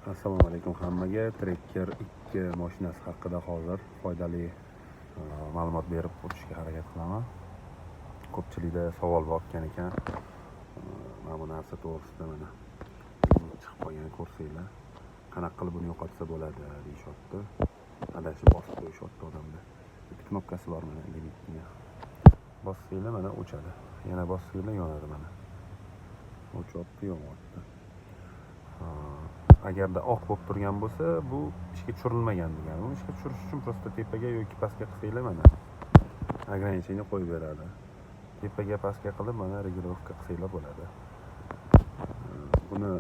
Assalomu alaykum hammaga. Tracker 2 mashinasi haqida hozir foydali ma'lumot berib o'tishga harakat qilaman. Ko'pchilikda savol bo'lgan ekan. Mana bu narsa to'g'risida mana chiqib qolgan ko'rsanglar, qanaqa qilib buni yo'qotsa bo'ladi deyishyapti. Adashib bosib qo'yishyapti odamda. Bitta knopkasi bor mana limitga. Bossanglar mana o'chadi. Yana bossanglar yonadi mana. O'chyapti, yonyapti. Agarda oq bo'lib turgan bo'lsa, bu ishga tushirilmagan degani. Uni ishga tushirish uchun prosta tepaga yoki pastga qilsanglar mana ограничение qo'yib beradi. Tepaga pastga qilib mana regulировка qilsanglar bo'ladi. Buni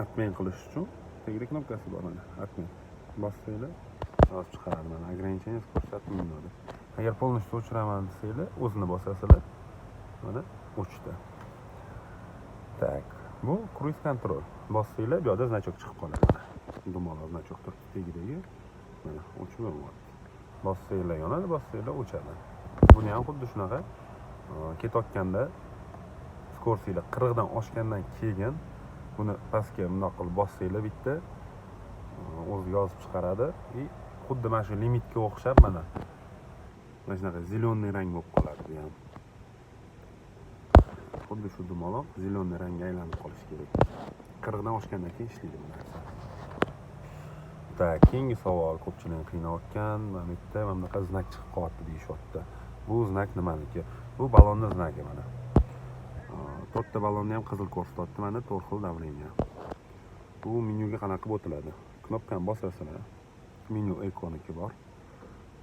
atmen qilish uchun tagida knopkasi bor mana, atmen. Bossanglar yozib chiqaradi mana ограничение ko'rsatib minadi. Agar полностью o'chiraman desanglar, o'zini bosasizlar mana o'chdi. Tak. Bu cruise control. Bossanglar bu yerda значок chiqib qoladi. Dumaloq значок turibdi tagidagi. Mana o'chib yonyapti. Bossanglar yonadi, bossanglar o'chadi. Buni ham xuddi shunaqa ketayotganda skorsiylar 40 dan oshgandan keyin buni pastga bundoq qilib bossanglar bitta o'zi yozib chiqaradi va xuddi mana shu limitga o'xshab mana shunaqa zелёный rang bo'lib qoladi bu ham. Xuddi shu dumaloq zелёный rangga aylanib qolishi kerak. 40 dan oshgandan keyin ishlaydi bu narsa. Tak, keyingi savol ko'pchilikni qiynayotgan, mana bitta mana bunaqa znak chiqib qolyapti deyishyapti. Bu znak nimaniki? Bu ballonning znagi mana. 4 ta ballonni ham qizil ko'rsatyapti mana 4 xil давление. Bu menyuga qanaqa o'tiladi? Knopkani bosasizlar, menyu ikoniki bor.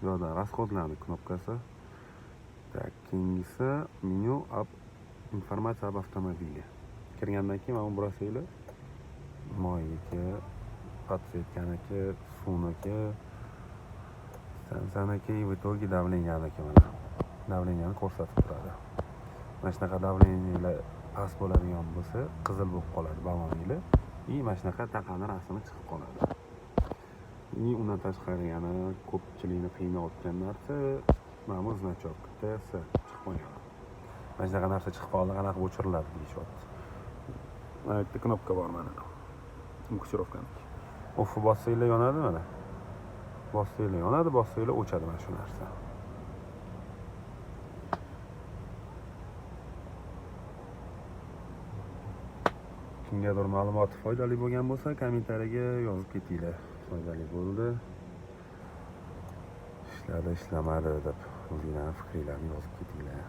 Bu yerda расходlarning knopkasi. Tak, keyingisi menyu informatsiya об avtomobili. Kirgandan keyin mana bu burasanglar moyiki, подсветканiki, suvniki, stansiyaniki, в итоге давлениyaniki mana. Davleniyani ko'rsatib turadi. Mana shunaqa davleniyalar past bo'ladigan bo'lsa, qizil bo'lib qoladi balloninglar. Mana shunaqa taqani rasmi chiqib qoladi. Undan tashqari yana ko'pchilikni qiynayotgan narsa mana bu значок TS chiqib qolgan. Mana shunaqa narsa chiqib qoldi, qanaqa o'chiriladi deyishyapti. Mana bitta knopka bor mana. Muksirovkaniki. Off bossanglar yonadi mana. Bossanglar yonadi, bossanglar o'chadi mana shu narsa. Kimgadir ma'lumot foydali bo'lgan bo'lsa, kommentariyaga yozib ketinglar. Foydali bo'ldi. Ishladi, ishlamadi deb o'zingizlarning fikringizni yozib ketinglar.